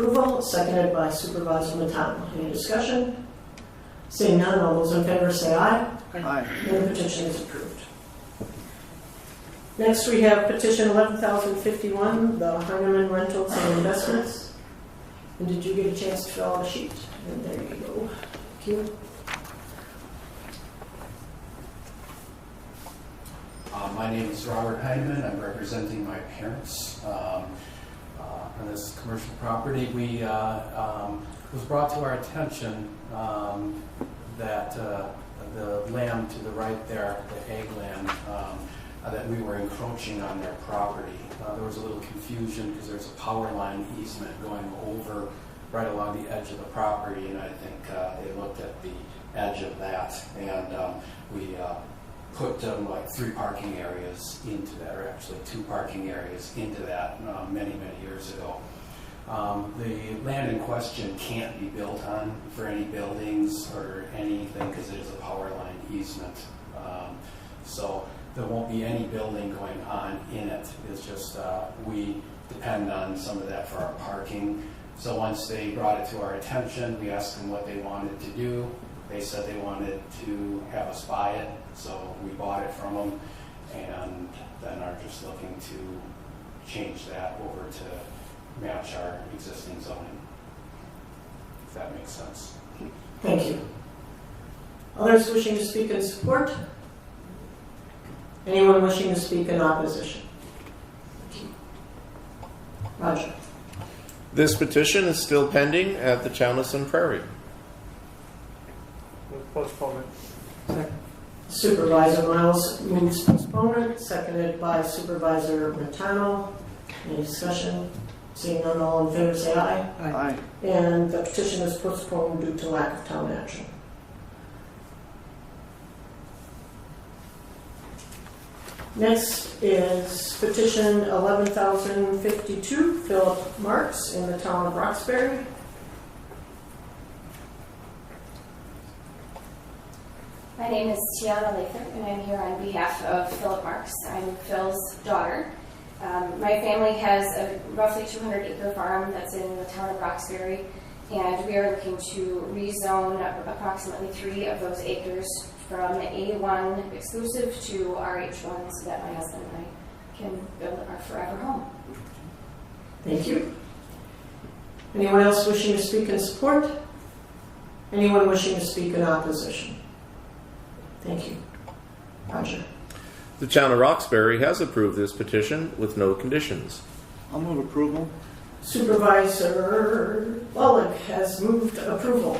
approval, seconded by Supervisor Matano. Any discussion? Seeing none, all those in favor say aye. Aye. And the petition is approved. Next, we have petition 11,051, the Heinemann Rentals and Investments. And did you get a chance to fill out the sheet? And there you go. Thank you. My name is Robert Heinemann. I'm representing my parents on this commercial property. We was brought to our attention that the land to the right there, the ag land, that we were encroaching on their property. There was a little confusion because there's a power line easement going over right along the edge of the property, and I think they looked at the edge of that, and we put like 3 parking areas into that, or actually 2 parking areas into that many years ago. The land in question can't be built on for any buildings or anything because it is a power line easement. So there won't be any building going on in it. It's just we depend on some of that for our parking. So once they brought it to our attention, we asked them what they wanted to do. They said they wanted to have us buy it, so we bought it from them, and then are just looking to change that over to match our existing zoning, if that makes sense. Thank you. Others wishing to speak in support? Anyone wishing to speak in opposition? Thank you. Roger. This petition is still pending at the Chownesson Prairie. Postponement. Supervisor Miles moves postponement, seconded by Supervisor Matano. Any discussion? Seeing none, all in favor say aye. Aye. And the petition is postponed due to lack of town action. Next is petition 11,052, Philip Marks in the town of Roxbury. My name is Tiana Lathrop, and I'm here on behalf of Philip Marks. I'm Phil's daughter. My family has a roughly 200-acre farm that's in the town of Roxbury, and we are looking to rezone approximately 3 of those acres from A1 exclusive to RH1 so that my husband and I can build our forever home. Thank you. Anyone else wishing to speak in support? Anyone wishing to speak in opposition? Thank you. Roger. The town of Roxbury has approved this petition with no conditions. I'll move approval. Supervisor Bullock has moved approval.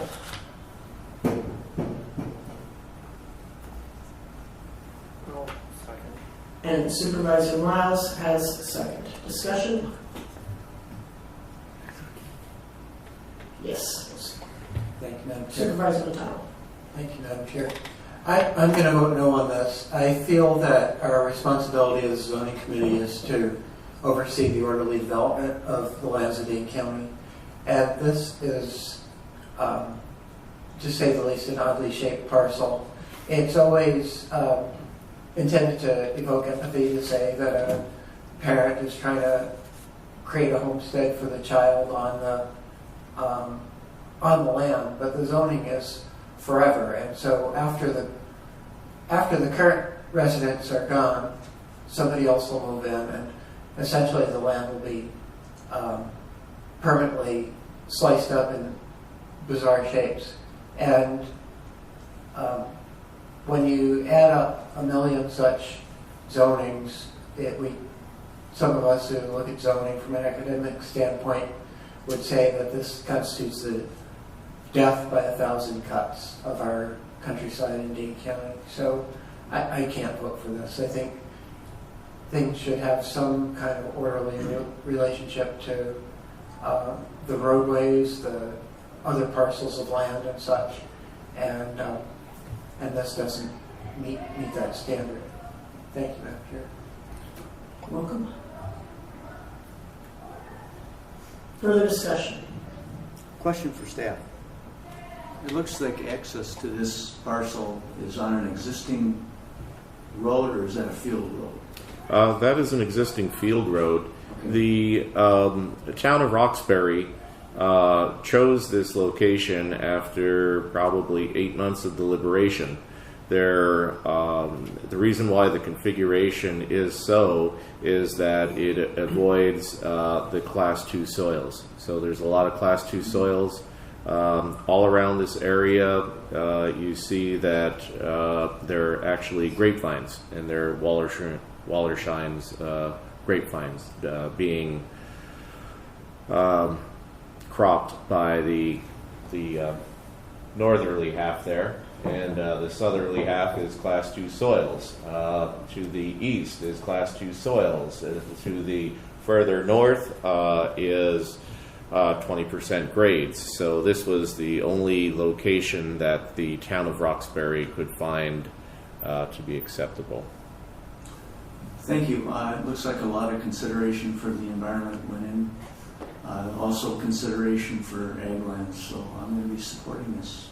I'll second. And Supervisor Miles has second. Discussion? Yes. Thank you, Madam Chair. Supervisor Matano. Thank you, Madam Chair. I'm going to vote no on this. I feel that our responsibility as a zoning committee is to oversee the orderly development of the lands of Dane County. And this is, to say the least, an oddly shaped parcel. It's always intended to evoke empathy to say that a parent is trying to create a homestead for the child on the land, but the zoning is forever. And so after the current residents are gone, somebody else will move in, and essentially the land will be permanently sliced up in bizarre shapes. And when you add up 1 million such zonings, some of us who look at zoning from an academic standpoint would say that this constitutes the death by 1,000 cuts of our countryside in Dane County. So I can't vote for this. I think things should have some kind of orderly relationship to the roadways, the other parcels of land and such, and this doesn't meet that standard. Thank you, Madam Chair. Welcome. Further discussion? Question for staff. It looks like access to this parcel is on an existing road, or is that a field road? That is an existing field road. The town of Roxbury chose this location after probably 8 months of deliberation. The reason why the configuration is so is that it avoids the Class 2 soils. So there's a lot of Class 2 soils all around this area. You see that they're actually grapevines, and they're Wallersheim's grapevines being cropped by the northerly half there, and the southerly half is Class 2 soils. To the east is Class 2 soils. To the further north is 20% grades. So this was the only location that the town of Roxbury could find to be acceptable. Thank you. It looks like a lot of consideration for the environment went in. Also consideration for ag lands, so I'm going to be supporting this.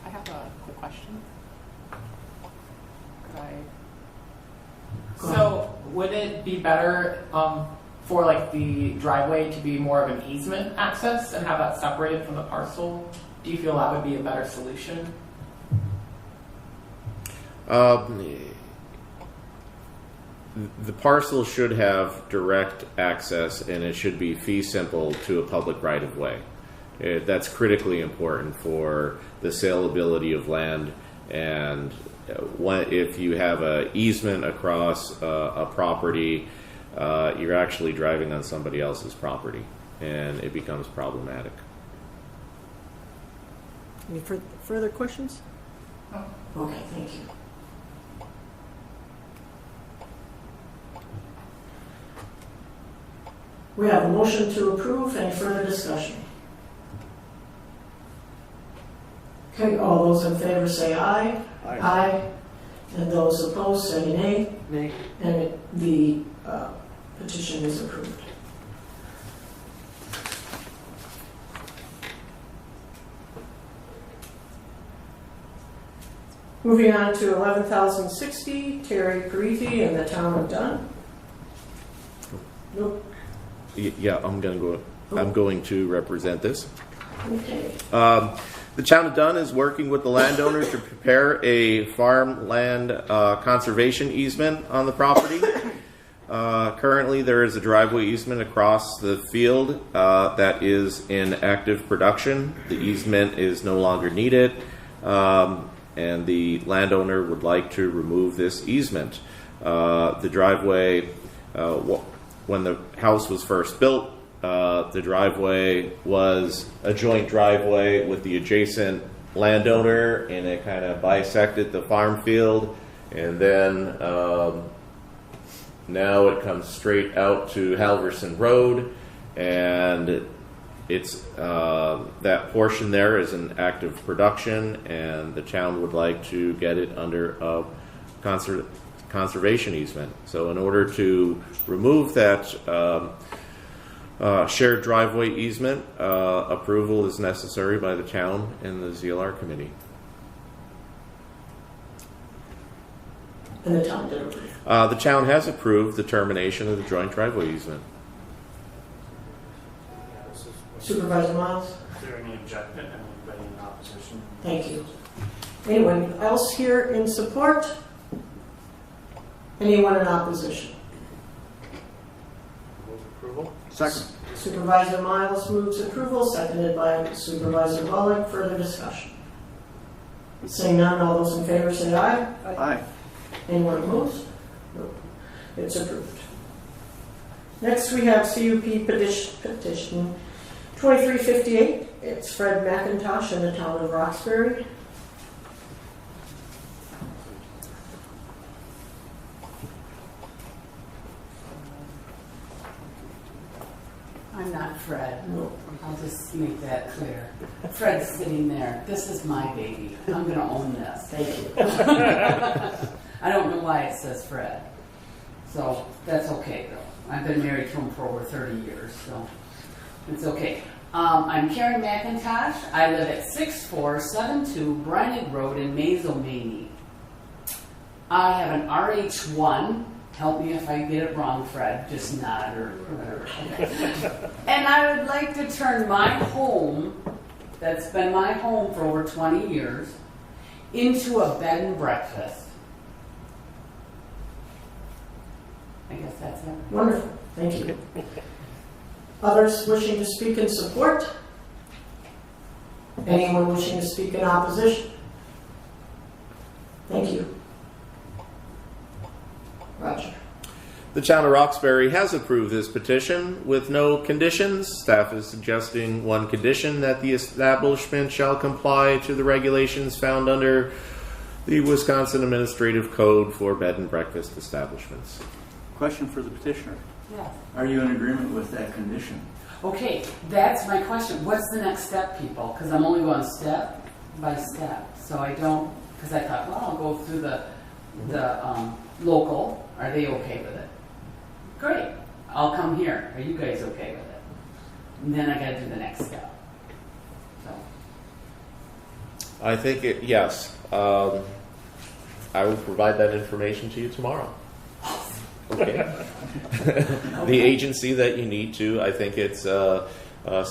I have a quick question. Could I? So, would it be better for like the driveway to be more of an easement access and have that separated from the parcel? Do you feel that would be a better solution? The parcel should have direct access, and it should be fee simple to a public right-of-way. That's critically important for the saleability of land, and if you have an easement across a property, you're actually driving on somebody else's property, and it becomes problematic. Any further questions? No. Okay, thank you. We have a motion to approve. Any further discussion? Okay, all those in favor say aye. Aye. And those opposed say nay. Nay. And the petition is approved. Moving on to 11,060, Terry Parisi in the town of Dunn. Nope. Yeah, I'm going to represent this. Okay. The town of Dunn is working with the landowners to prepare a farmland conservation easement on the property. Currently, there is a driveway easement across the field that is in active production. The easement is no longer needed, and the landowner would like to remove this easement. The driveway, when the house was first built, the driveway was a joint driveway with the adjacent landowner, and it kind of bisected the farm field, and then now it comes straight out to Halverson Road, and it's that portion there is in active production, and the town would like to get it under a conservation easement. So in order to remove that shared driveway easement, approval is necessary by the town and the ZLR committee. And the town did approve. The town has approved the termination of the joint driveway easement. Supervisor Miles? Is there any objection? Anybody in opposition? Thank you. Anyone else here in support? Anyone in opposition? Move approval? Second. Supervisor Miles moves approval, seconded by Supervisor Bullock. Further discussion? Seeing none, all those in favor say aye. Aye. Anyone opposed? No. It's approved. Next we have CUP petition 2358. It's Fred McIntosh in the town of Roxbury. I'm not Fred. No. I'll just make that clear. Fred's sitting there. This is my baby. I'm going to own this. Thank you. I don't know why it says Fred. So that's okay, though. I've been married to him for over 30 years, so it's okay. I'm Karen McIntosh. I live at 6472 Breinig Road in Mazo, Maine. I have an RH1 help me if I get it wrong, Fred, just nod or whatever. Okay. And I would like to turn my home, that's been my home for over 20 years, into a bed and breakfast. I guess that's it. Wonderful, thank you. Others wishing to speak in support? Anyone wishing to speak in opposition? Thank you. Roger. The town of Roxbury has approved this petition with no conditions. Staff is suggesting one condition, that the establishment shall comply to the regulations found under the Wisconsin Administrative Code for bed and breakfast establishments. Question for the petitioner. Yeah. Are you in agreement with that condition? Okay, that's my question. What's the next step, people? Because I'm only going step by step. So I don't, because I thought, well, I'll go through the local. Are they okay with it? Great. I'll come here. Are you guys okay with it? And then I got to do the next step. So. I think yes. I will provide that information to you tomorrow. Okay. The agency that you need to, I think it's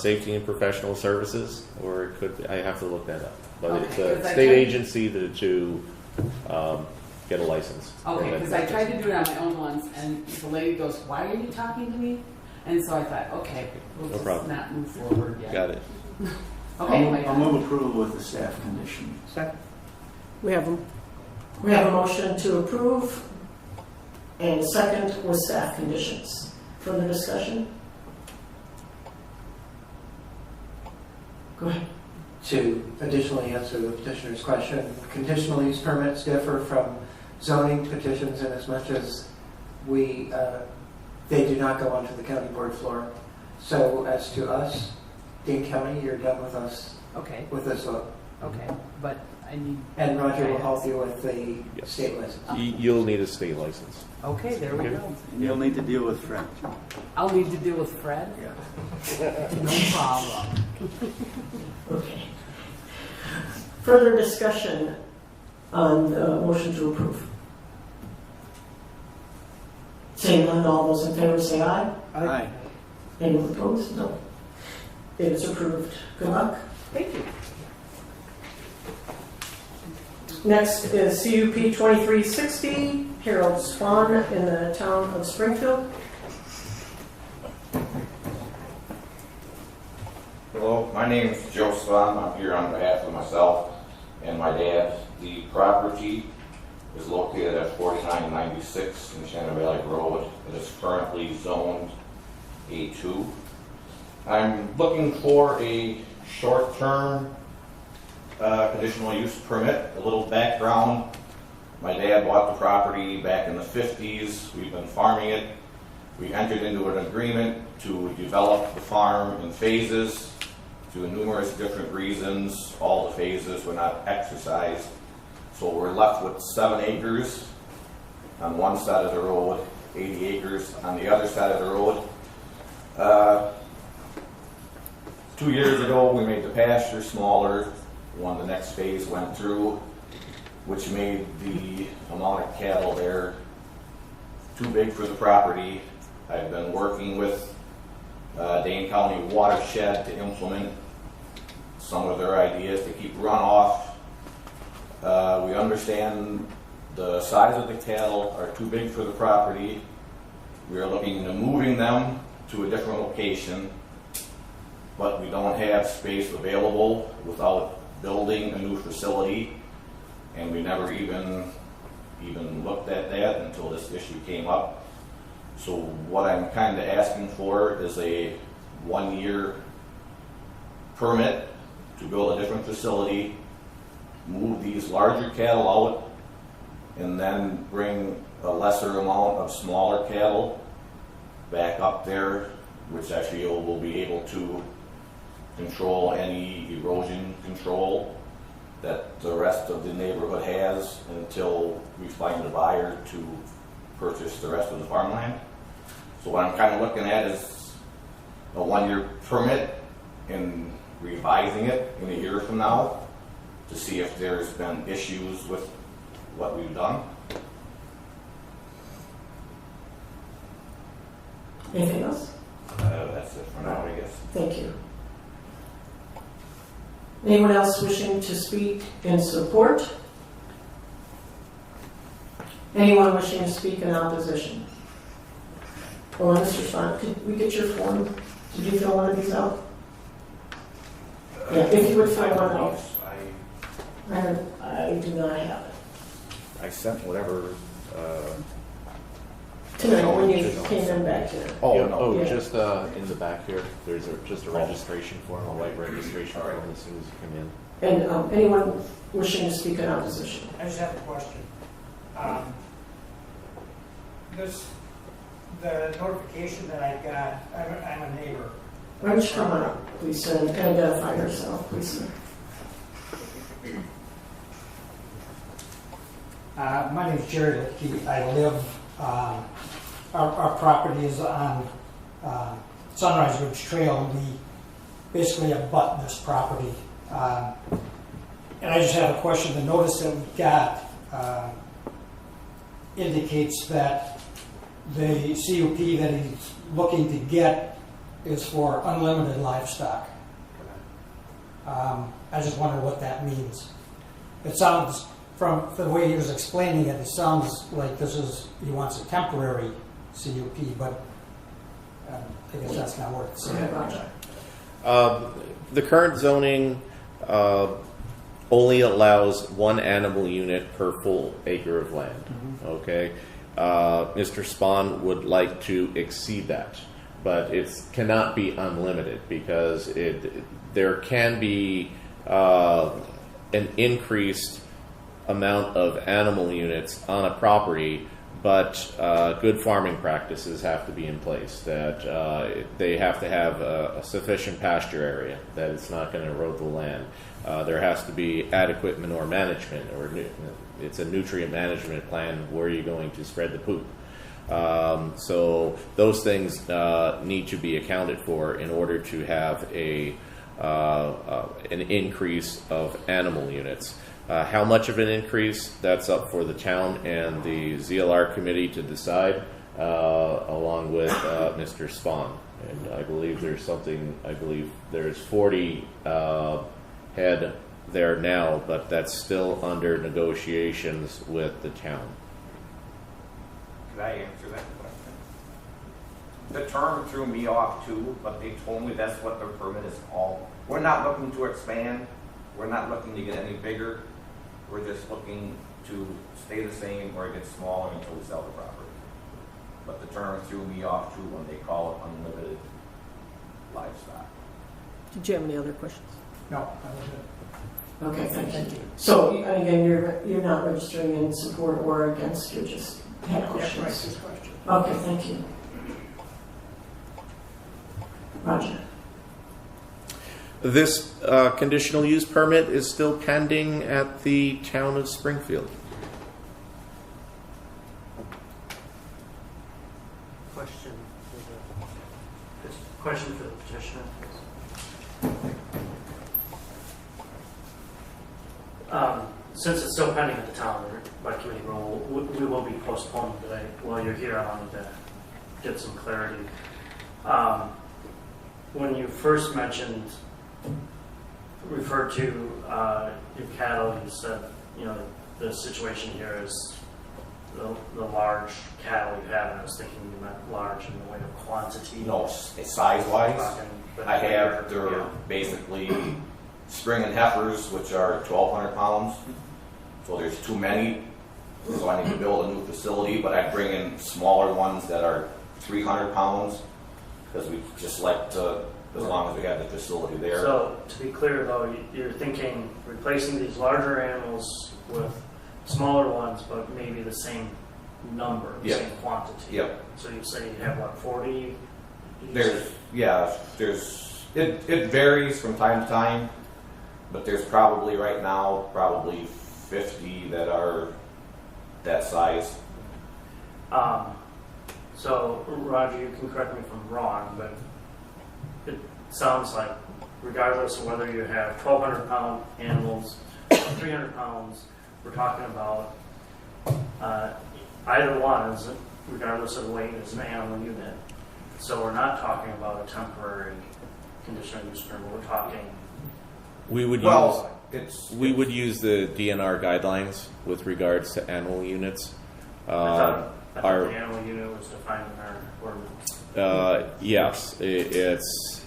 Safety and Professional Services, or it could, I have to look that up. But Okay, it's 'cause a I state tried- agency to get a license. Okay, because I tried to do it on my own once, and the lady goes, "Why are you talking to me?" And so I thought, okay, we'll No just problem. not move forward yet. Got it. Okay, I'll move approval with the staff condition. Second. We have a motion to approve and a second with staff conditions. Further discussion? Go ahead. To additionally answer the petitioner's question, conditional use permits differ from zoning petitions in as much as they do not go onto the county board floor. So as to us, Dane County, you're done with us Okay, with this vote. okay, but I need. And Roger will help you with the Yes. state license. You'll need a state license. Okay, there we Okay. go. And you'll need to deal with Fred. I'll need to deal with Fred. No problem. Okay. Further discussion on the motion to approve? Seeing none, all those in favor say aye. Aye. Anyone opposed? No. It is approved. Good luck. Thank you. Next is CUP 2360, Harold Swan in the town of Springfield. Hello, my name is Joe Swan. I'm here on behalf of myself and my dad. The property is located at 4996 in Shannon Valley Road. It is currently zoned A2. I'm looking for a short-term conditional use permit. A little background. My dad bought the property back in the 50s. We've been farming it. We entered into an agreement to develop the farm in phases due to numerous different reasons. All the phases were not exercised. So we're left with 7 acres on one side of the road, 80 acres on the other side of the road. 2 years ago, we made the pasture smaller when the next phase went through, which made the amount of cattle there too big for the property. I've been working with Dane County Watershed to implement some of their ideas to keep runoff. We understand the size of the cattle are too big for the property. We are looking into moving them to a different location, but we don't have space available without building a new facility, and we never even looked at that until this issue came up. So what I'm kind of asking for is a 1-year permit to build a different facility, move these larger cattle out, and then bring a lesser amount of smaller cattle back up there, which I feel will be able to control any erosion control that the rest of the neighborhood has until we find a buyer to purchase the rest of the farmland. So what I'm kind of looking at is a 1-year permit and revising it in a year from now to see if there's been issues with what we've done. Anything else? That's it for now, I guess. Thank you. Anyone else wishing to speak in support? Anyone wishing to speak in opposition? Well, Mr. Spahn, could we get your form? Did you fill one of these out? Yeah, if you would fill one out. I do not have it. I sent whatever. Tonight, when you came in back here. Oh, Yeah. just in the back here. There's just a registration form, a white registration form as soon as you come in. And anyone wishing to speak in opposition? I just have a question. The notification that I got, I'm a neighbor. Why don't you come on up, please, sir, and identify yourself, please, sir. My name is Jerry Litkey. I live, our property is on Sunrise Ridge Trail, and we basically abut this property. And I just have a question. The notice that we got indicates that the CUP that he's looking to get is for unlimited livestock. I just wonder what that means. It sounds, from the way he was explaining it, it sounds like he wants a temporary CUP, but I guess that's not what it's saying. The current zoning only allows one animal unit per full acre of land. Okay, Mr. Spahn would like to exceed that, but it cannot be unlimited because there can be an increased amount of animal units on a property, but good farming practices have to be in place. That they have to have a sufficient pasture area, that it's not going to erode the land. There has to be adequate manure management, or it's a nutrient management plan. Where are you going to spread the poop? So those things need to be accounted for in order to have an increase of animal units. How much of an increase, that's up for the town and the ZLR committee to decide, along with Mr. Spahn. And I believe there's 40 head there now, but that's still under negotiations with the town. Could I answer that question? The term threw me off too, but they told me that's what their permit is all. We're not looking to expand. We're not looking to get any bigger. We're just looking to stay the same or get smaller until we sell the property. But the term threw me off too when they call it unlimited livestock. Did you have any other questions? No, that was it. Okay, thank you. So again, you're not registering in support or against, you just had questions. Right, just question. Okay, thank you. Roger. This conditional use permit is still pending at the town of Springfield. Question for the petitioner. Since it's still pending at the town by committee rule, we will be postponing today. While you're here, I wanted to get some clarity. When you first referred to your cattle, you said, the situation here is the large cattle you have, and I was thinking you meant large in the way of quantity. No, it's size-wise. They're basically spring and heifers, which are 1,200 pounds. So there's too many, so I need to build a new facility, but I bring in smaller ones that are 300 pounds, because we just like to, as long as we have the facility there. So, to be clear though, you're thinking replacing these larger animals with smaller ones, but maybe the same number, the same quantity. Yep. So you say you have what, 40? It varies from time to time, but there's probably right now 50 that are that size. So Roger, you can correct me if I'm wrong, but it sounds like regardless of whether you have 1,200 pound animals or 300 pounds, we're talking about either one, regardless of the weight, is an animal unit. So we're not talking about a temporary conditional use permit, we're talking, We would Well, we would use the DNR guidelines with regards to animal units. I thought our- the animal unit was defined in our ordinance. Yes, it's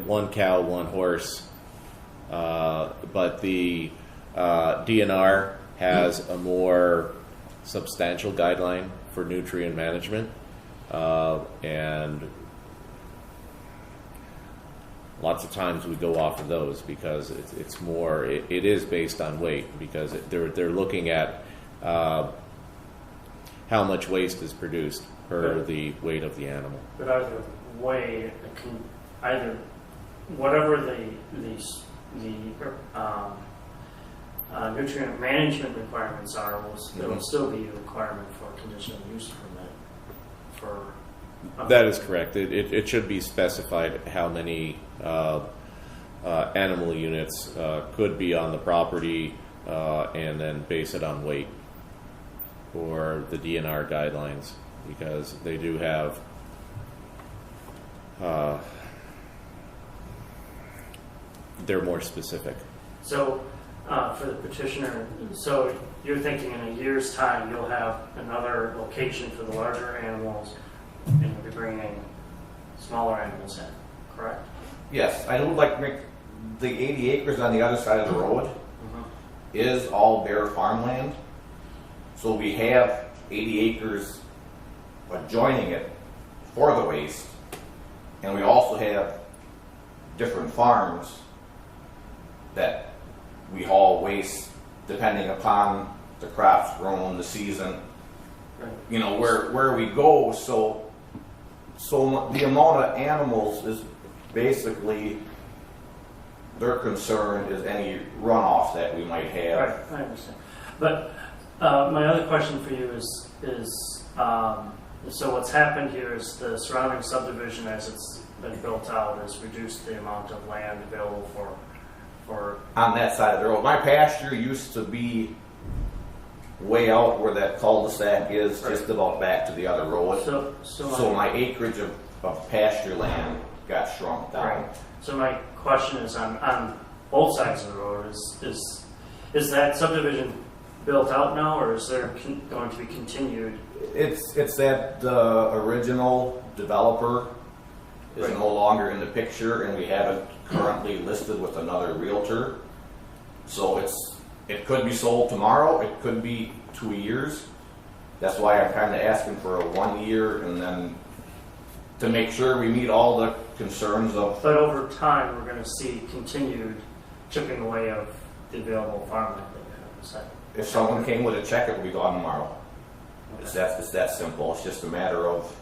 1 cow, 1 horse, but the DNR has a more substantial guideline for nutrient management, and lots of times we go off of those because it's more, it is based on weight, because they're looking at how much waste is produced per the weight of the animal. But either way, either whatever the nutrient management requirements are, there will still be a requirement for a conditional use permit for. That is correct. It should be specified how many animal units could be on the property, and then base it on weight for the DNR guidelines, because they do have they're more specific. So for the petitioner, so you're thinking in a year's time you'll have another location for the larger animals, and you'll be bringing smaller animals in, correct? yes, I would like to make the 80 acres on the other side of the road is all bare farmland. So we have 80 acres adjoining it for the waste, and we also have different farms that we haul waste depending upon the crops grown, the season, Right. you know, where we go. So the amount of animals is basically, their concern is any runoff that we might have. Right, I understand. But my other question for you is so what's happened here is the surrounding subdivision, as it's been built out, has reduced the amount of land available for On that side of the road. My pasture used to be way out where that cul-de-sac is, just about back to the other road. So my acreage of pasture land got shrunk down. Right. So my question is on both sides of the road, is that subdivision built out now, or is there going to be continued? It's that the original developer is Right. no longer in the picture, and we have it currently listed with another realtor. So it could be sold tomorrow, it could be 2 years. That's why I'm kind of asking for a 1 year, and then to make sure we meet all the concerns of. But over time, we're going to see continued chipping away of the available farmland that we have inside. If someone came with a check, it would be gone tomorrow. It's that simple. It's just a matter of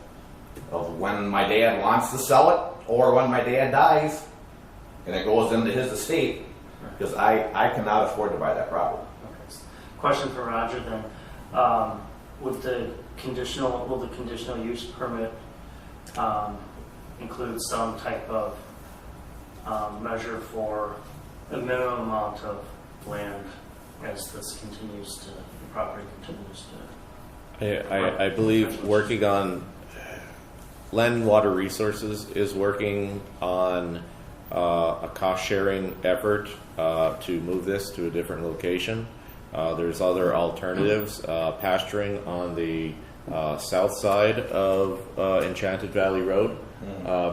when my dad wants to sell it, or when my dad dies, and it goes into his estate, because I cannot afford to buy that property. Okay. Question for Roger then. Will the conditional use permit include some type of measure for a minimum amount of land as this continues to, the property continues to? I believe working on Land and Water Resources is working on a cost-sharing effort to move this to a different location. There's other alternatives, pasturing on the south side of Enchanted Valley Road,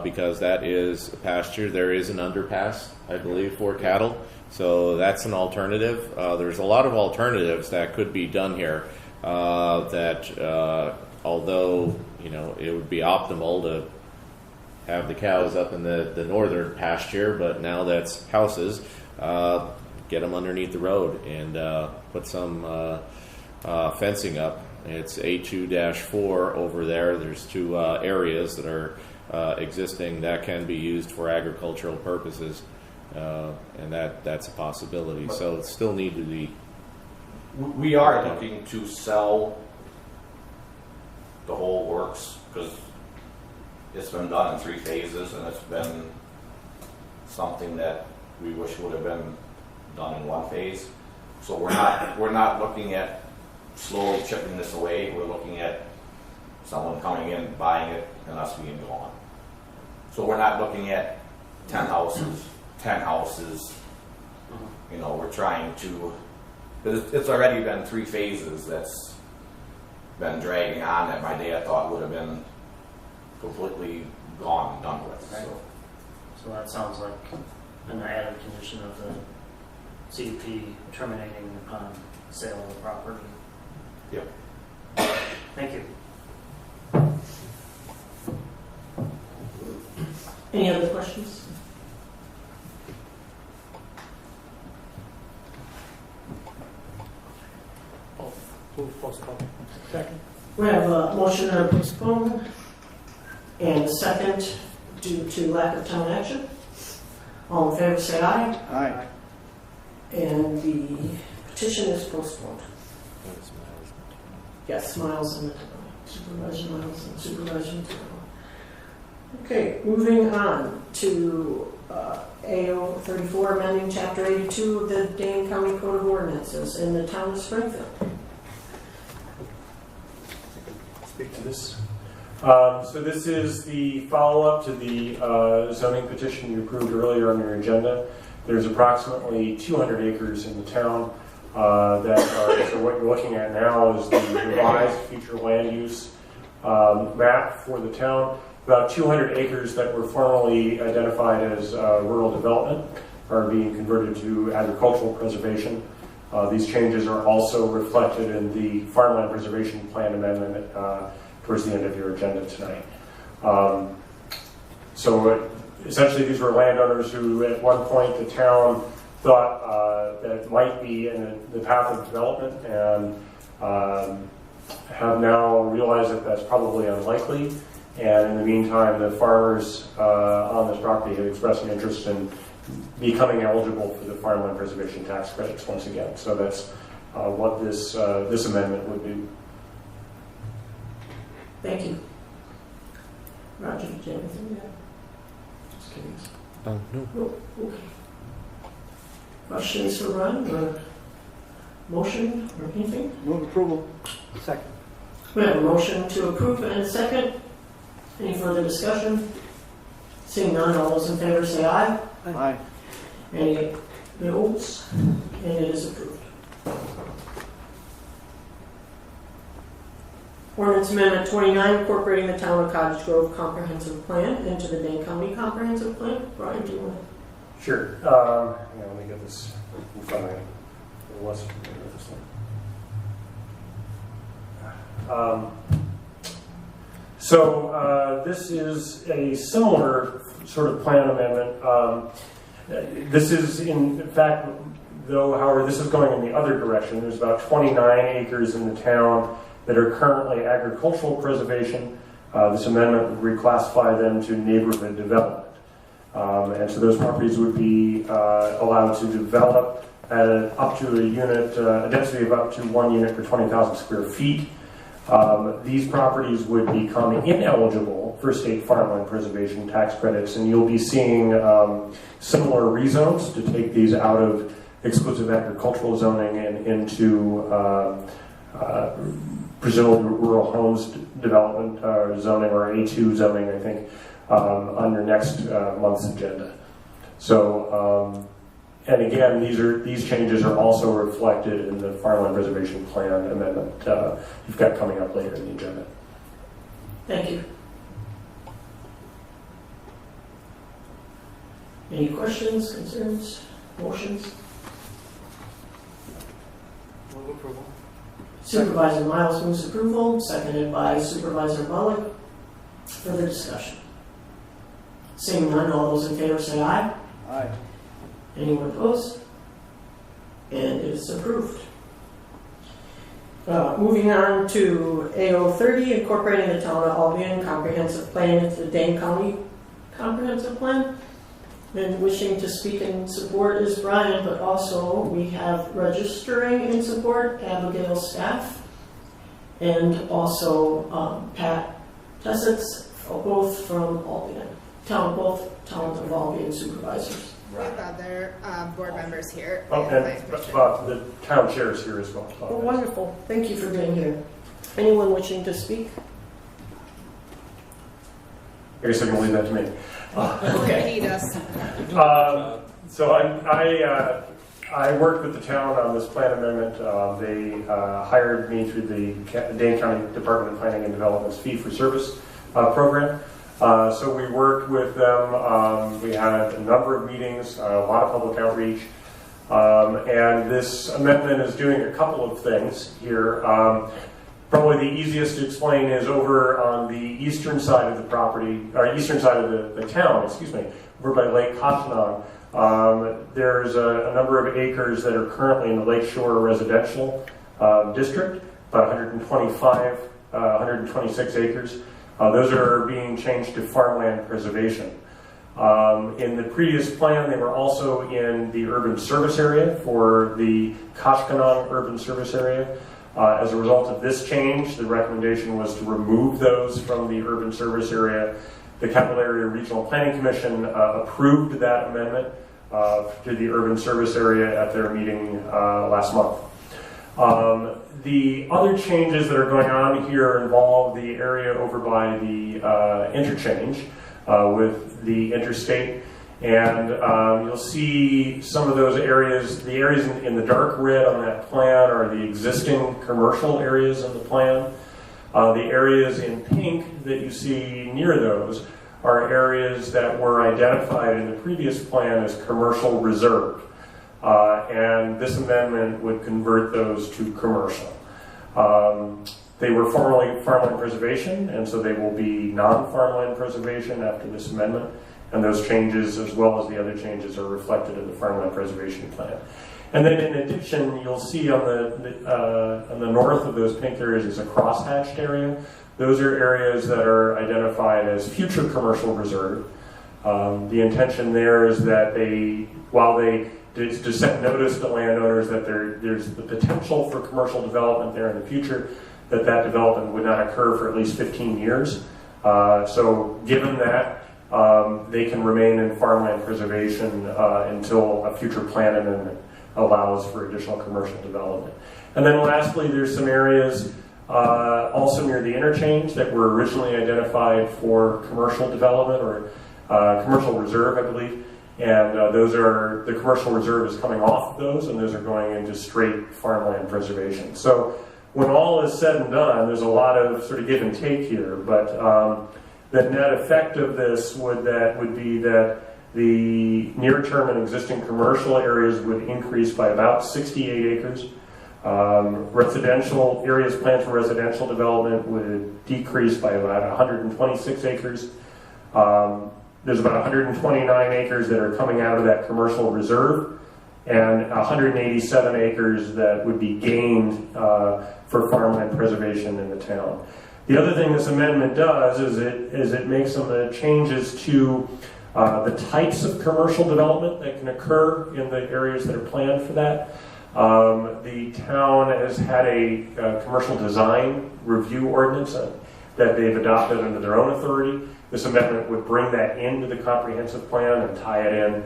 because that is a pasture. There is an underpass, I believe, for cattle. So that's an alternative. There's a lot of alternatives that could be done here that although, you know, it would be optimal to have the cows up in the northern pasture, but now that's houses, get them underneath the road and put some fencing up. It's A2-4 over there. There's 2 areas that are existing that can be used for agricultural purposes, and that's a possibility. So it still need to be. We are looking to sell the whole works, because it's been done in 3 phases, and it's been something that we wish would have been done in 1 phase. So we're not looking at slowly chipping this away. We're looking at someone coming in, buying it, and us being gone. So we're not looking at 10 houses, you know, we're trying to, it's already been 3 phases that's been dragging on that my dad thought would have been completely gone and done with. Right. So. So that sounds like an added condition of the CUP terminating upon sale of the property. Yep. Thank you. Any other questions? Move postpone. Second. We have a motion to postpone and a second due to lack of town action. All in favor say aye. Aye. And the petition is postponed. Yes, Miles and Supervisor Miles and Supervisor Mateo. Okay, moving on to AO 34, amending Chapter 82 of the Dane County Code of Ordinances in the town of Springfield. Speak to this. So this is the follow-up to the zoning petition you approved earlier on your agenda. There's approximately 200 acres in the town that are, so what you're looking at now is the revised future land use map for the town. About 200 acres that were formerly identified as rural development are being converted to agricultural preservation. These changes are also reflected in the Farmland Preservation Plan amendment towards the end of your agenda tonight. Essentially these were landowners who at one point the town thought that might be in the path of development and have now realized that that's probably unlikely. And in the meantime, the farmers on this property have expressed an interest in becoming eligible for the farmland preservation tax credits once again. So that's what this amendment would do. Thank you. Roger, did you have anything to add? Just kidding. No. No, okay. Questions for Ron or motion or anything? Move approval. Second. We have a motion to approve and a second. Any further discussion? Seeing none, all those in favor say aye. Aye. Any noes? And it is approved. Ordinance Amendment 29, incorporating the Town of Cottage Grove Comprehensive Plan into the Dane County Comprehensive Plan. Brian, do you want to? Sure. Let me get this in front of me. It was familiar with this one. This is a similar sort of plan amendment. This is in fact, however, this is going in the other direction. There's about 29 acres in the town that are currently agricultural preservation. This amendment would reclassify them to neighborhood development. And so those properties would be allowed to develop at up to a density of up to 1 unit per 20,000 square feet. These properties would become ineligible for state farmland preservation tax credits, and you'll be seeing similar rezones to take these out of exclusive agricultural zoning and into presumably rural homes development zoning, or A2 zoning, I think, on your next month's agenda. So, and again, these changes are also reflected in the Farmland Preservation Plan amendment you've got coming up later in the agenda. Thank you. Any questions, concerns, motions? Move approval. Supervisor Miles moves approval, seconded by Supervisor Bullock. Further discussion? Seeing none, all those in favor say aye. Aye. Anyone opposed? And it is approved. Moving on to AO 30, incorporating the Town of Albion Comprehensive Plan into the Dane County Comprehensive Plan. And wishing to speak in support is Brian, but also we have registering in support, Abigail Staff, and also Pat Tessitz, both from Albion. Both towns of Albion supervisors. We have other board members here. Oh, We have Vice and the town chair is here as well. Oh, wonderful. Thank you for being here. Anyone wishing to speak? I guess I can leave that to me. Okay. Need us. So I worked with the town on this plan amendment. They hired me through the Dane County Department of Planning and Development's fee-for-service program. So we worked with them. We had a number of meetings, a lot of public outreach. And this amendment is doing a couple of things here. Probably the easiest to explain is over on the eastern side of the property, or eastern side of the town, excuse me, over by Lake Koshkonong. There's a number of acres that are currently in the Lakeshore Residential District, about 126 acres. Those are being changed to farmland preservation. In the previous plan, they were also in the urban service area for the Koshkonong urban service area. As a result of this change, the recommendation was to remove those from the urban service area. The Capital Area Regional Planning Commission approved that amendment to the urban service area at their meeting last month. The other changes that are going on here involve the area over by the interchange with the interstate. And you'll see some of those areas, the areas in the dark red on that plan are the existing commercial areas in the plan. The areas in pink that you see near those are areas that were identified in the previous plan as commercial reserve. And this amendment would convert those to commercial. They were formerly farmland preservation, and so they will be non-farmland preservation after this amendment. And those changes, as well as the other changes, are reflected in the farmland preservation plan. And then in addition, you'll see on the north of those pink areas is a crosshatched area. Those are areas that are identified as future commercial reserve. The intention there is that to set notice to landowners that there's the potential for commercial development there in the future, that development would not occur for at least 15 years. So given that, they can remain in farmland preservation until a future plan amendment allows for additional commercial development. And then lastly, there's some areas also near the interchange that were originally identified for commercial development or commercial reserve, I believe. And the commercial reserve is coming off of those, and those are going into straight farmland preservation. So when all is said and done, there's a lot of sort of give and take here, but the net effect of this would be that the near-term and existing commercial areas would increase by about 68 acres. Residential areas planned for residential development would decrease by about 126 acres. There's about 129 acres that are coming out of that commercial reserve, and 187 acres that would be gained for farmland preservation in the town. The other thing this amendment does is it makes some changes to the types of commercial development that can occur in the areas that are planned for that. The town has had a commercial design review ordinance that they've adopted under their own authority. This amendment would bring that into the comprehensive plan and tie it in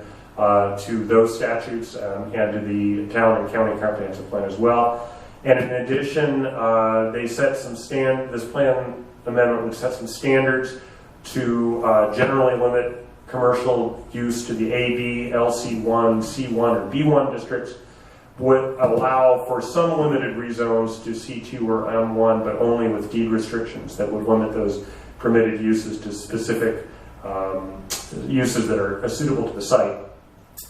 to those statutes and to the town and county comprehensive plan as well. And in addition, they set this plan amendment would set some standards to generally limit commercial use to the AB, LC1, C1, or B1 districts, would allow for some limited rezones to C2 or M1, but only with deed restrictions that would limit those permitted uses to specific uses that are suitable to the site.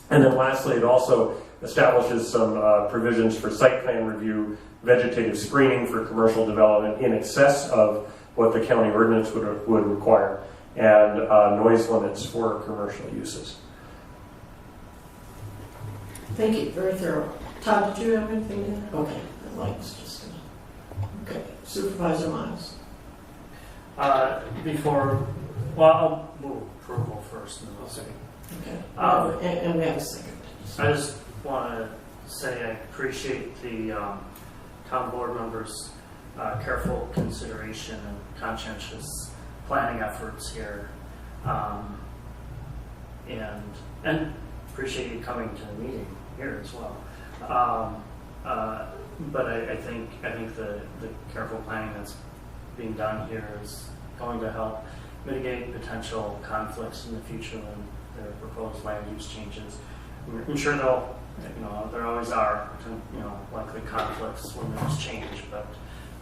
And then lastly, it also establishes some provisions for site plan review, vegetative screening for commercial development in excess of what the county ordinance would require, and noise limits for commercial uses. Thank you, very thorough. Todd, did you have anything to add? Okay, the light's just okay. Supervisor Miles. I'll move approval first and then I'll second. Okay, and we have a second. I just want to say I appreciate the town board members' careful consideration and conscientious planning efforts here, and appreciate you coming to the meeting here as well. But I think the careful planning that's being done here is going to help mitigate potential conflicts in the future when their proposed land use changes. I'm sure they'll, there always are, likely conflicts when there's change, but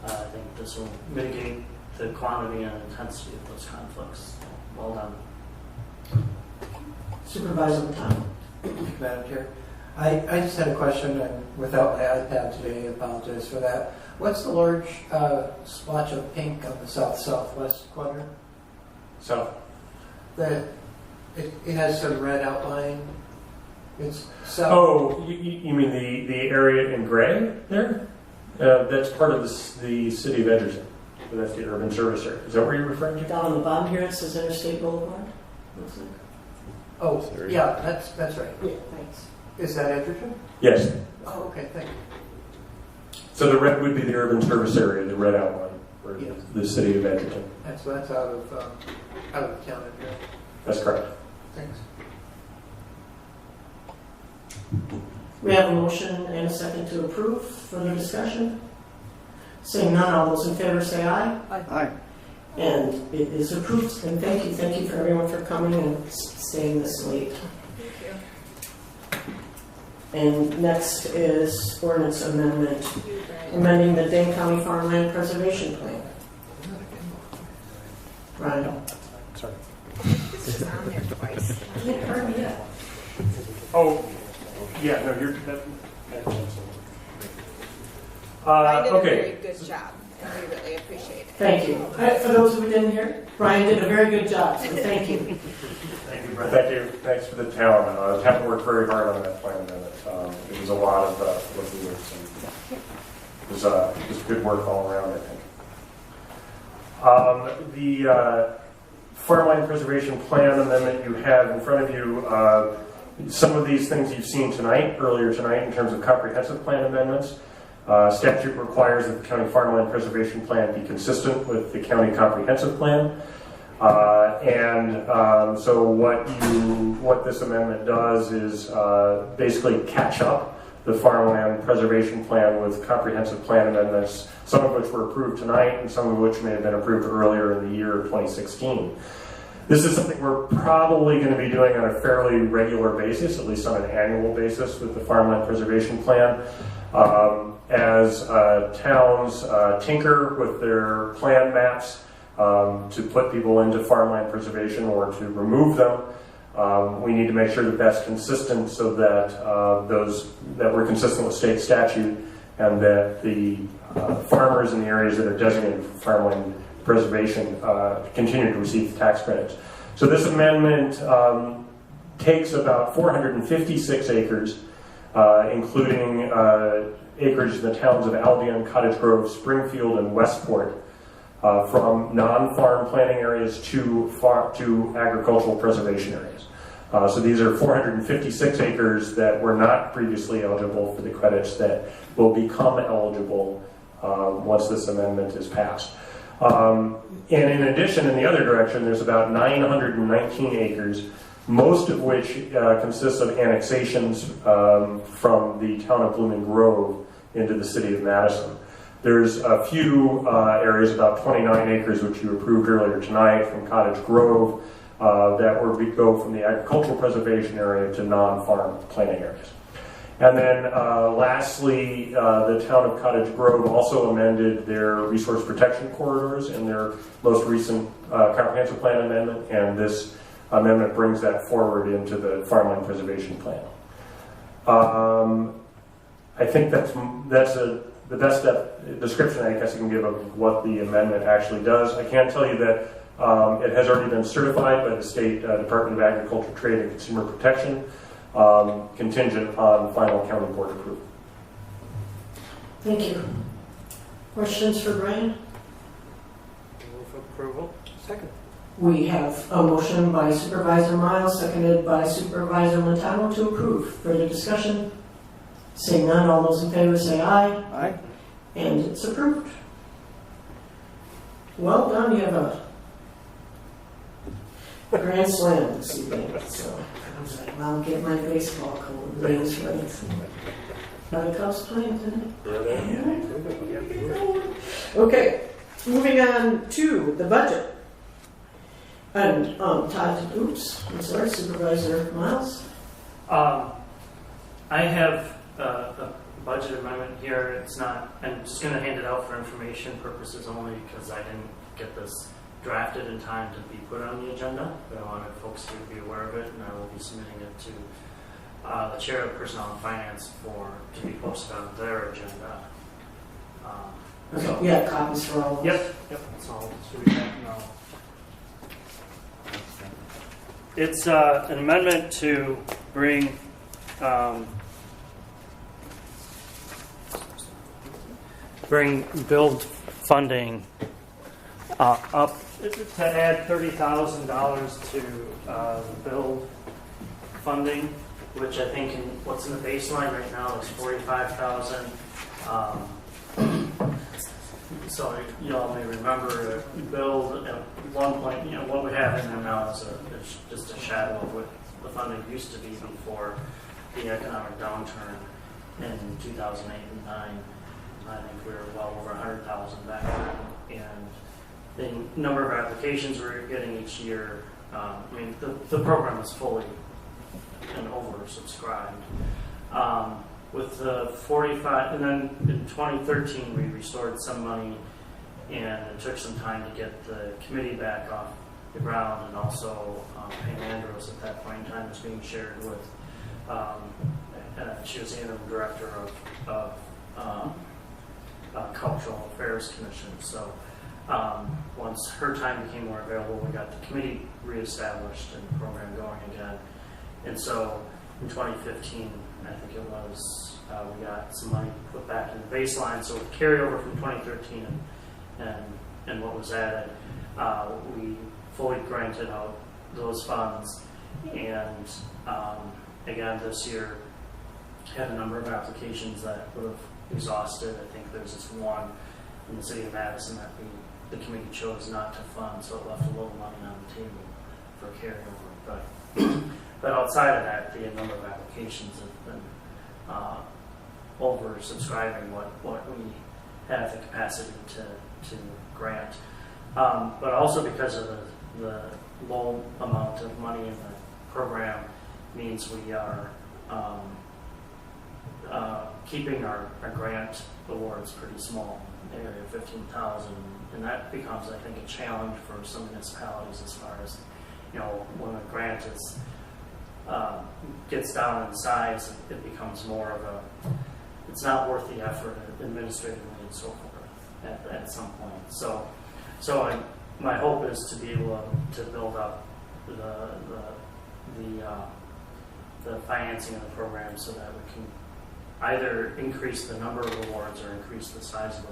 I think this will mitigate the quantity and intensity of those conflicts. Well done. Supervisor Matano. Madam Chair, I just had a question, and without my iPad today, I apologize for that. What's the large splotch of pink on the southwest quadrant? So, It has some red outline. It's south. oh, you mean the area in gray there? That's part of the city of Edgerton. That's the urban service area. Is that what you're referring to? Down on the bottom here, it says Interstate Boulevard. Looks like. Oh, yeah, that's right. Yeah, thanks. Is that Edgerton? Yes. Oh, okay, thank you. So the red would be the urban service area, the red outline for Yes. the city of Edgerton. That's out of town in here. That's correct. Thanks. We have a motion and a second to approve. Further discussion? Seeing none, all those in favor say aye. Aye. And it is approved. And thank you for everyone for coming and staying this late. Thank you. And next is ordinance amendment, amending the Dane County Farmland Preservation Plan. Ryan. Sorry. This is on there twice. Can't hurt me yet. Oh, yeah, no, you're. I did a Okay. very good job, and we really appreciate it. Thank you. For those who didn't hear, Brian did a very good job, so thank you. Thank you, Brett. Thank you. Thanks for the town. The town worked very hard on that plan amendment. It was a lot of looking at some. It was good work all around, I think. The Farmland Preservation Plan amendment you have in front of you, some of these things you've seen earlier tonight, in terms of comprehensive plan amendments. Statute requires that the county farmland preservation plan be consistent with the county comprehensive plan. So what this amendment does is basically catch up the farmland preservation plan with comprehensive plan amendments, some of which were approved tonight and some of which may have been approved earlier in the year 2016. This is something we're probably going to be doing on a fairly regular basis, at least on an annual basis, with the farmland preservation plan. As towns tinker with their plan maps to put people into farmland preservation or to remove them, we need to make sure that that's consistent, so that that we're consistent with state statute, and that the farmers in the areas that are designated for farmland preservation continue to receive the tax credits. So this amendment takes about 456 acres, including acreage in the towns of Albion, Cottage Grove, Springfield, and Westport, from non-farm planning areas to agricultural preservation areas. So these are 456 acres that were not previously eligible for the credits that will become eligible once this amendment is passed. And in addition, in the other direction, there's about 919 acres, most of which consists of annexations from the town of Blooming Grove into the city of Madison. There's a few areas, about 29 acres, which you approved earlier tonight from Cottage Grove, that would go from the agricultural preservation area to non-farm planning areas. And then lastly, the town of Cottage Grove also amended their resource protection corridors in their most recent comprehensive plan amendment, and this amendment brings that forward into the farmland preservation plan. I think that's the best description I guess I can give of what the amendment actually does. I can tell you that it has already been certified by the State Department of Agriculture, Trade, and Consumer Protection, contingent on final county board approval. Thank you. Questions for Brian? Move approval. Second. We have a motion by Supervisor Miles, seconded by Supervisor Montano to approve. Further discussion? Seeing none, all those in favor say aye. Aye. And it's approved. Well done, you have a grand slam this evening. So I was like, well, I'll get my baseball coat ready. Not a Cubs playing today? Okay, moving on to the budget. And Todd, oops, I'm sorry, Supervisor Miles. I have a budget amendment here. It's not, I'm just going to hand it out for information purposes only because I didn't get this drafted in time to be put on the agenda, but I wanted folks to be aware of it, and I will be submitting it to the Chair of Personnel and Finance to be posted on their agenda. Okay, we have copies for all of us. Yep, so I'll distribute that now. It's an amendment to bring build funding up to add $30,000 to the build funding, which I think what's in the baseline right now is $45,000. So you all may remember build at one point, what we have in there now is just a shadow of what the funding used to be before the economic downturn in 2008 and 2009. I think we were well over 100,000 back then, and the number of applications we're getting each year. The program is fully and oversubscribed. With the 45, and then in 2013 we restored some money, and it took some time to get the committee back off the ground, and also Pam Andrews at that point in time was being shared with, she was the interim director of Cultural Affairs Commission. So once her time became more available, we got the committee reestablished and the program going again. And so in 2015, I think it was, we got some money put back in the baseline. So carry over from 2013 and what was added, we fully granted out those funds. And again, this year had a number of applications that would have exhausted. I think there's this one in the city of Madison that the committee chose not to fund, so it left a little money on the table for carryover. But outside of that, the number of applications have been oversubscribing what we have the capacity to grant. But also because of the low amount of money in the program means we are keeping our grant awards pretty small, area of 15,000, and that becomes, I think, a challenge for some municipalities as far as, when a grant is gets down in size, it becomes more of it's not worth the effort administratively and so forth at some point. So my hope is to be able to build up the financing of the program so that we can either increase the number of awards or increase the size of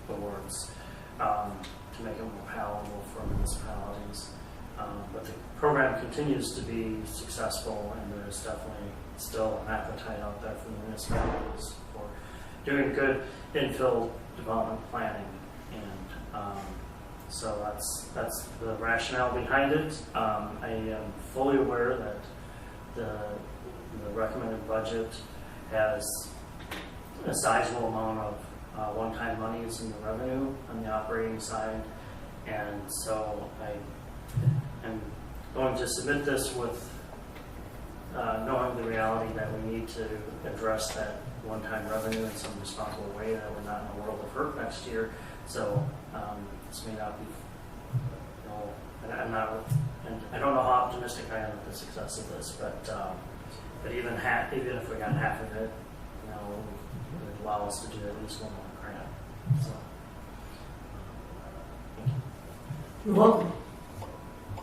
awards to make it more palatable for municipalities. But the program continues to be successful, and there's definitely still an appetite out there from the municipalities for doing good infill development planning. And so that's the rationale behind it. I am fully aware that the recommended budget has a sizable amount of one-time monies in the revenue on the operating side, and so I'm going to submit this with knowing the reality that we need to address that one-time revenue in some responsible way, that we're not in a world of hurt next year. So this may not be, I'm not, and I don't know how optimistic I am with the success of this, but even if we got half of it, it would allow us to do at least one more grant. So, thank you. You're welcome.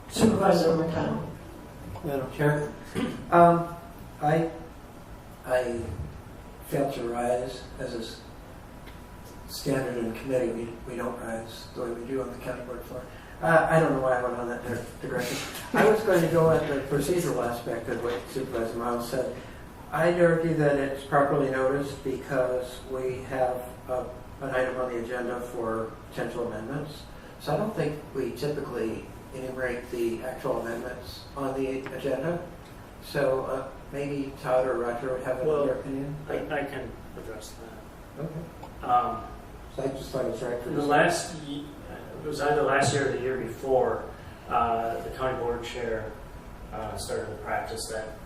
Supervisor McConnell. Madam Chair, I failed to rise as a standard in committee. We don't rise the way we do on the county board floor. I don't know why I went on that direction. I was going to go at the procedural aspect of what Supervisor Miles said. I'd argue that it's properly noticed because we have an item on the agenda for potential amendments. So I don't think we typically enumerate the actual amendments on the agenda. So maybe Todd or Roger would have another opinion. I can address that. Okay. So I just thought it was right for it was either last year or the year before, the county board chair started to practice that.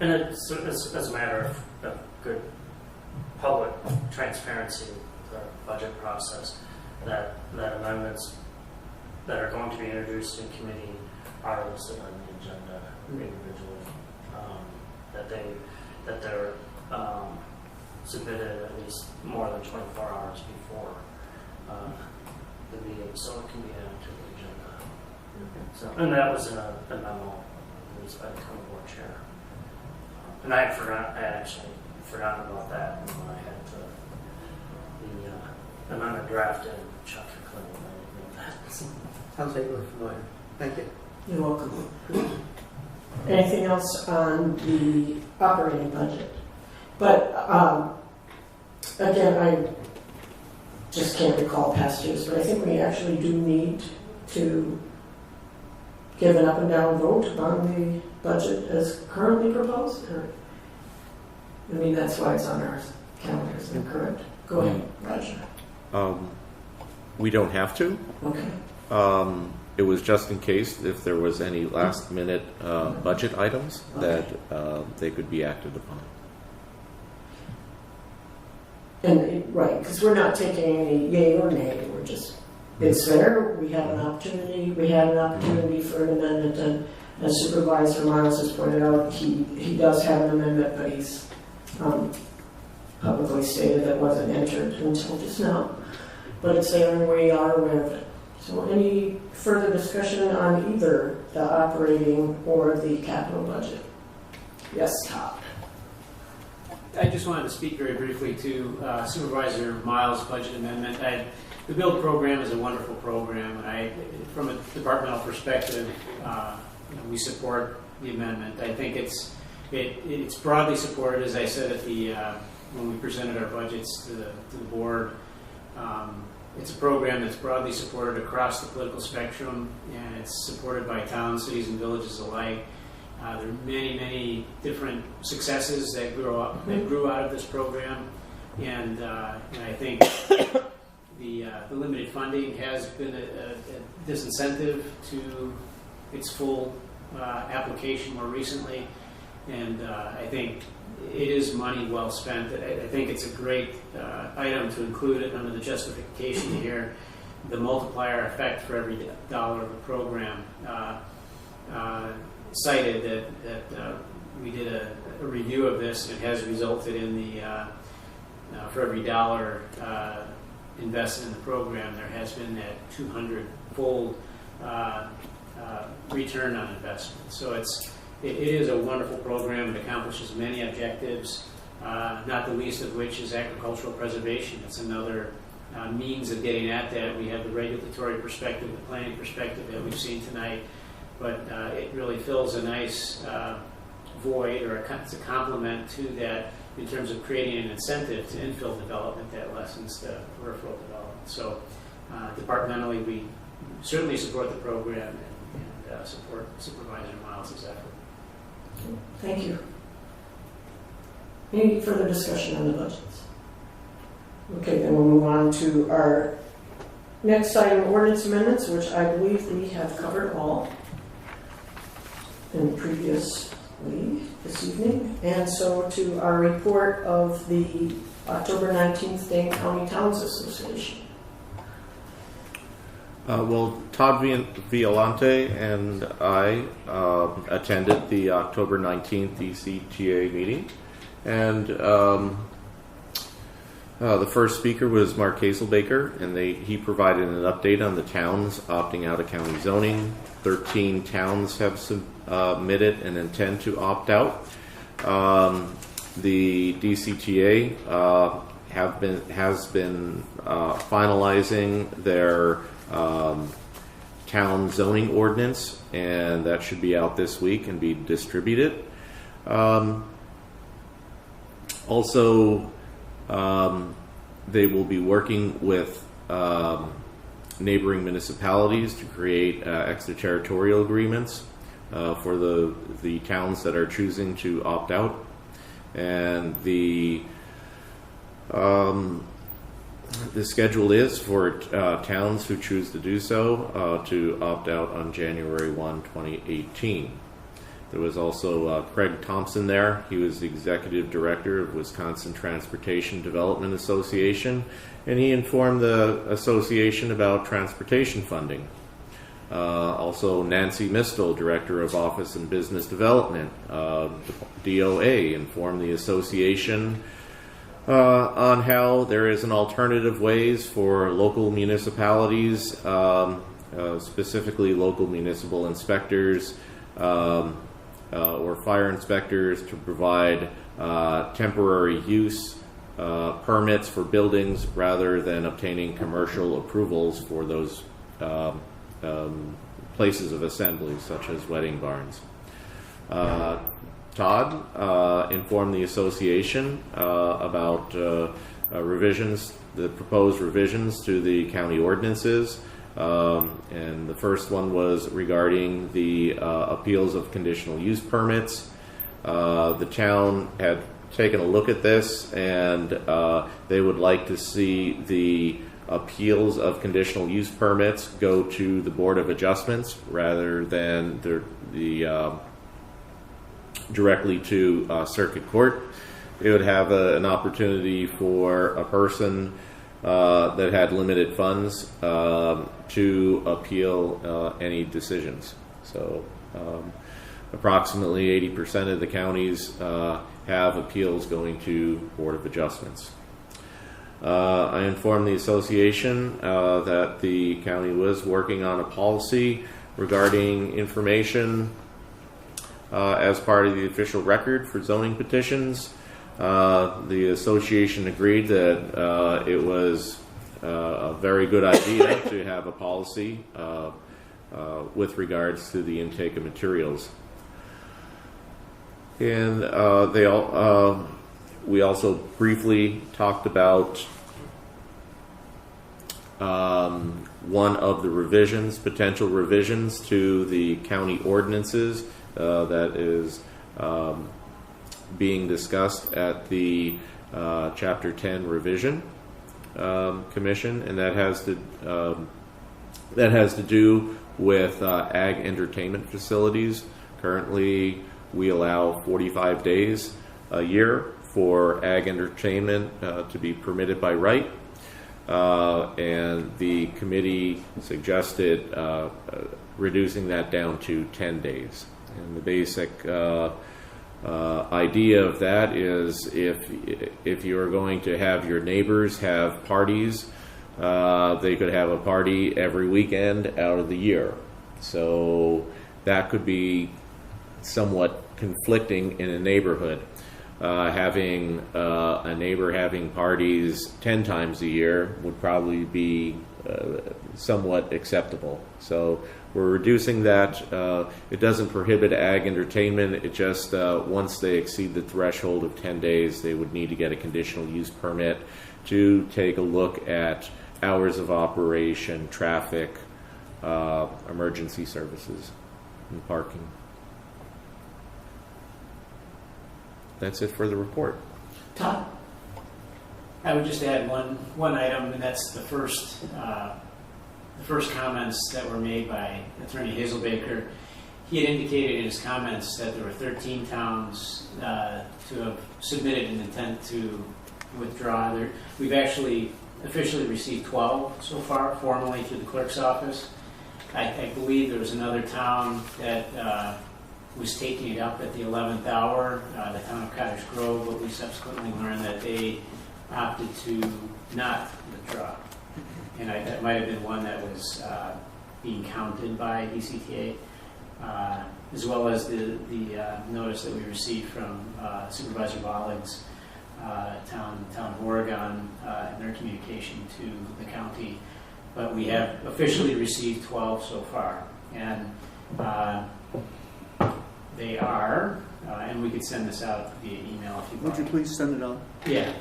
And it's a matter of good public transparency, the budget process, that amendments that are going to be introduced in committee are listed on the agenda individually, that they're submitted at least more than 24 hours before the meeting, so it can be added to the agenda. So, and that was in a memo released by the county board chair. And I actually forgotten about that when I had the amendment drafted. Chuck Clinton, I didn't know that. Sounds like we're familiar. Thank you. You're welcome. Anything else on the operating budget? But again, I just can't recall past years, but I think we actually do need to give an up and down vote on the budget as currently proposed. I mean, that's why it's on our calendars. Is that correct? Go ahead, Roger. We don't have to. Okay. It was just in case if there was any last minute budget items that they could be acted upon. And right, because we're not taking any yay or nay. We're just, it's there. We have an opportunity. We had an opportunity for an amendment, and as Supervisor Miles has pointed out, he does have an amendment, but he's publicly stated that wasn't entered until just now. But it's there, and we are aware of it. So, any further discussion on either the operating or the capital budget? Yes, Todd. I just wanted to speak very briefly to Supervisor Miles' budget amendment. The BUILD program is a wonderful program, and from a departmental perspective, we support the amendment. I think it's broadly supported, as I said at when we presented our budgets to the board. It's a program that's broadly supported across the political spectrum, and it's supported by towns, cities, and villages alike. There are many, many different successes that grew out of this program, and I think the limited funding has been a disincentive to its full application more recently, and I think it is money well spent. I think it's a great item to include it under the justification here. The multiplier effect for every dollar of a program cited that we did a review of this, and it has resulted in the for every dollar invested in the program, there has been that 200-fold return on investment. So it is a wonderful program. It accomplishes many objectives, not the least of which is agricultural preservation. It's another means of getting at that. We have the regulatory perspective, the planning perspective that we've seen tonight, but it really fills a nice void, or it's a complement to that in terms of creating an incentive to infill development that lessens the peripheral development. So departmentally, we certainly support the program and support Supervisor Miles' effort. Thank you. Any further discussion on the budgets? Okay, then we'll move on to our next item, ordinance amendments, which I believe we have covered all previously this evening. And so to our report of the October 19th Dane County Towns Association. Well, Todd Violante and I attended the October 19th DCTA meeting, and the first speaker was Mark Hazelbaker, and he provided an update on the towns opting out of county zoning. 13 towns have submitted an intent to opt out. The DCTA has been finalizing their town zoning ordinance, and that should be out this week and be distributed. Also, they will be working with neighboring municipalities to create extraterritorial agreements for the towns that are choosing to opt out. And the The schedule is for towns who choose to do so to opt out on January 1, 2018. There was also Craig Thompson there. He was the executive director of Wisconsin Transportation Development Association, and he informed the association about transportation funding. Also, Nancy Mistel, director of Office and Business Development, DOA, informed the association on how there is an alternative ways for local municipalities, specifically local municipal inspectors, or fire inspectors, to provide temporary use permits for buildings rather than obtaining commercial approvals for those places of assembly, such as wedding barns. Todd informed the association about revisions, the proposed revisions to the county ordinances. And the first one was regarding the appeals of conditional use permits. The town had taken a look at this, and they would like to see the appeals of conditional use permits go to the Board of Adjustments rather than directly to Circuit Court. It would have an opportunity for a person that had limited funds to appeal any decisions. So approximately 80% of the counties have appeals going to Board of Adjustments. I informed the association that the county was working on a policy regarding information as part of the official record for zoning petitions. The association agreed that it was a very good idea to have a policy with regards to the intake of materials. And we also briefly talked about one of the revisions, potential revisions to the county ordinances that is being discussed at the Chapter 10 Revision Commission, and that has to do with ag entertainment facilities. Currently, we allow 45 days a year for ag entertainment to be permitted by right, and the committee suggested reducing that down to 10 days. And the basic idea of that is if you're going to have your neighbors have parties, they could have a party every weekend out of the year. So that could be somewhat conflicting in a neighborhood. Having a neighbor having parties 10 times a year would probably be somewhat acceptable. So we're reducing that. It doesn't prohibit ag entertainment. It just, once they exceed the threshold of 10 days, they would need to get a conditional use permit to take a look at hours of operation, traffic, emergency services, and parking. That's it for the report. Todd? I would just add one item, and that's the first comments that were made by Attorney Hazelbaker. He had indicated in his comments that there were 13 towns to have submitted an intent to withdraw. We've actually officially received 12 so far, formally through the clerk's office. I believe there was another town that was taking it up at the 11th hour, the town of Cottage Grove, but we subsequently learned that they opted to not withdraw. And that might have been one that was being counted by DCTA, as well as the notice that we received from Supervisor Bollig's town of Oregon and their communication to the county. But we have officially received 12 so far. And they are, and we could send this out via email if you want. Would you please send it out? Yeah.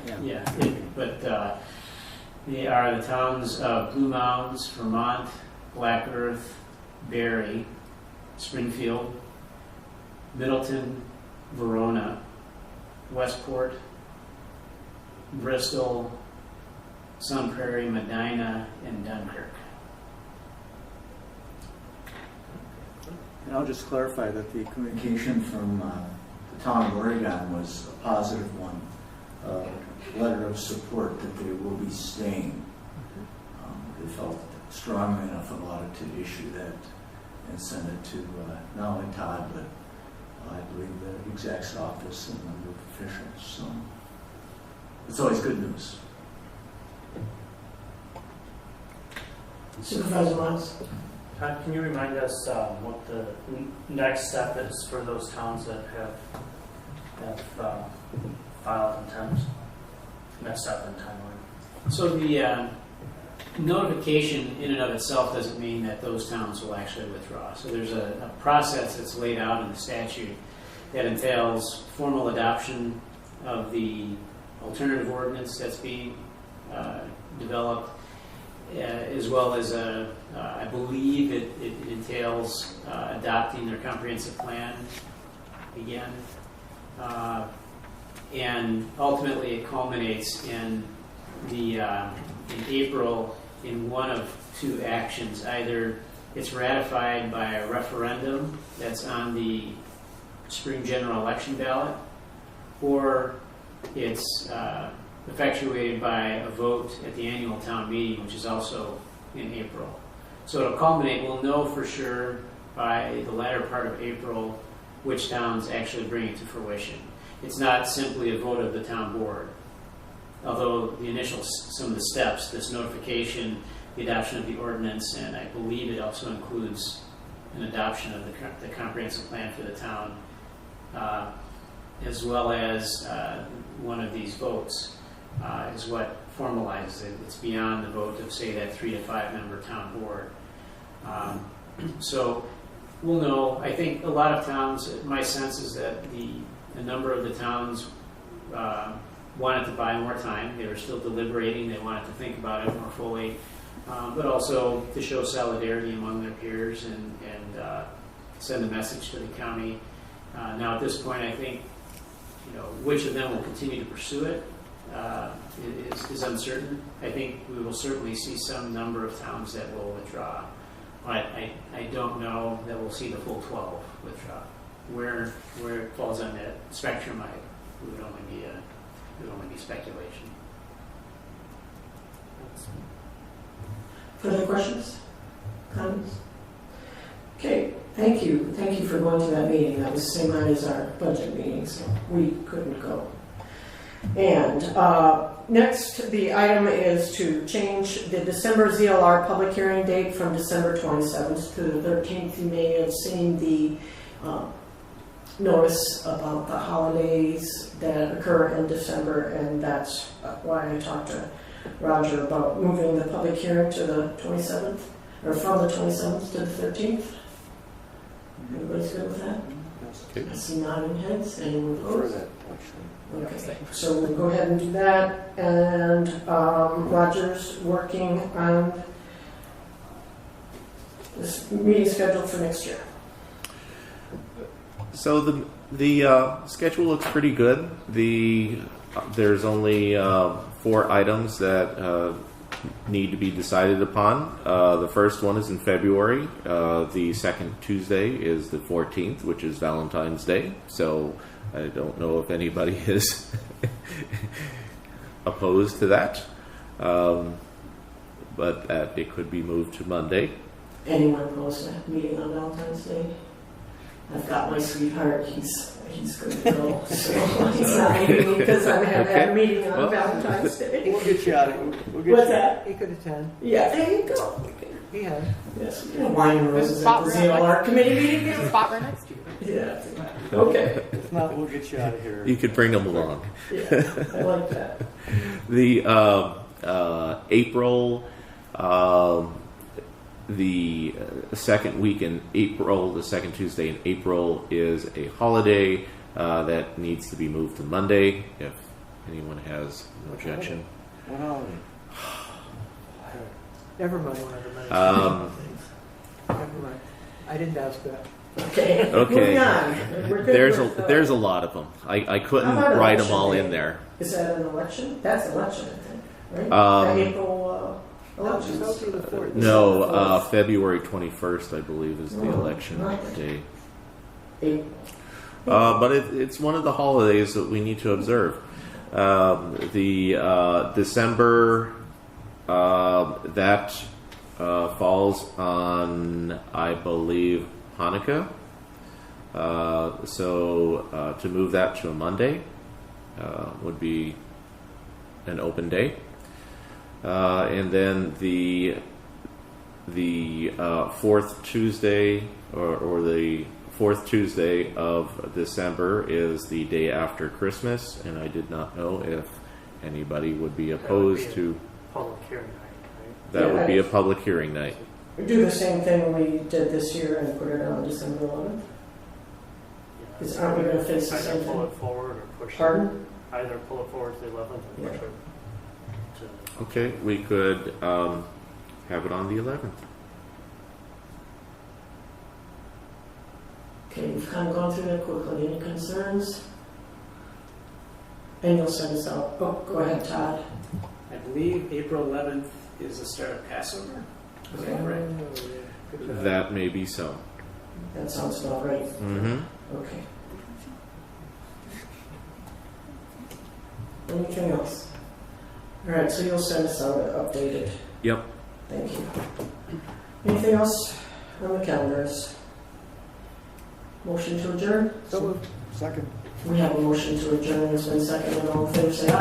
But they are the towns of Blue Mounds, Vermont, Black Earth, Barrie, Springfield, Middleton, Verona, Westport, Bristol, Sun Prairie, Medina, and Dunkirk. And I'll just clarify that the communication from the town of Oregon was a positive one, a letter of support that they will be staying. They felt strongly enough about it to issue that and send it to not only Todd, but I believe the exec's office and a number of officials. So it's always good news. Supervisor Miles? Todd, can you remind us what the next step is for those towns that have filed intent? Next step in timeline. So the notification in and of itself doesn't mean that those towns will actually withdraw. So there's a process that's laid out in the statute that entails formal adoption of the alternative ordinance that's being developed, as well as I believe it entails adopting their comprehensive plan again. And ultimately it culminates in in April in one of two actions. Either it's ratified by a referendum that's on the spring general election ballot, or it's effectuated by a vote at the annual town meeting, which is also in April. So it'll culminate, we'll know for sure by the latter part of April which towns actually bring it to fruition. It's not simply a vote of the town board. Although the initial, some of the steps, this notification, the adoption of the ordinance, and I believe it also includes an adoption of the comprehensive plan for the town, as well as one of these votes, is what formalizes it. It's beyond the vote of, say, that 3 to 5 member town board. So we'll know. I think a lot of towns, my sense is that a number of the towns wanted to buy more time. They were still deliberating. They wanted to think about it more fully, but also to show solidarity among their peers and send a message to the county. Now, at this point, I think which of them will continue to pursue it is uncertain. I think we will certainly see some number of towns that will withdraw, but I don't know that we'll see the full 12 withdraw. Where it falls on that spectrum, it would only be speculation. Further questions? Comments? Okay, thank you. Thank you for going to that meeting. That was the same night as our budget meeting, so we couldn't go. And next, the item is to change the December ZLR public hearing date from December 27th to the 13th. You may have seen the notice about the holidays that occur in December, and that's why I talked to Roger about moving the public hearing to the 27th, or from the 27th to the 13th. Everybody's good with that? Okay. I see nodding heads. Anyone opposed? Okay, so we'll go ahead and do that. And Roger's working on this meeting schedule for next year. So the schedule looks pretty good. There's only 4 items that need to be decided upon. The first one is in February. The second Tuesday is the 14th, which is Valentine's Day. So I don't know if anybody is opposed to that, but it could be moved to Monday. Anyone opposed to meeting on Valentine's Day? I've got my sweetheart. He's going to go. So he's not meeting me because I'm having a meeting on Valentine's Day. We'll get you out of here. What's that? He could attend. Yeah, there you go. He has. Yes, wine and roses at the ZLR committee meeting. There's a spot right next to you. Yeah. Okay. If not, we'll get you out of here. You could bring them along. Yeah, I like that. The April, the second week in April, the second Tuesday in April is a holiday that needs to be moved to Monday. If anyone has an objection. What holiday? Never mind one of the things. Never mind. I didn't ask that. Okay. Okay. Moving on. We're good There's a lot of them. I couldn't How about write them election all day? in there. Is that an election? That's election, I think. right? April elections. Go through the fourth. No, February 21st, I believe, is the Oh, election right. day. April. But it's one of the holidays that we need to observe. The December, that falls on, I believe, Hanukkah. So to move that to a Monday would be an open day. And then the fourth Tuesday or the fourth Tuesday of December is the day after Christmas, and I did not know if anybody would be opposed to. Public hearing night, right? That would be a public hearing night. We do the same thing we did this year and put it on December 11th. Is- aren't we going to face the Either same pull thing? it forward or push it. Pardon? Either pull it forward to the 11th or push Yeah. it to. Okay, we could have it on the 11th. Okay, we've kind of gone through that quickly. Any concerns? And you'll send us out. Oh, go ahead, Todd. I believe April 11th is the start of Passover. Is that correct? That may be so. That sounds about right. Mm-hmm. Okay. Anything else? All right, so you'll send us out updated. Yep. Thank you. Anything else on the calendars? Motion to adjourn? So moved. Second. We have a motion to adjourn. It's been seconded. All in favor, say aye.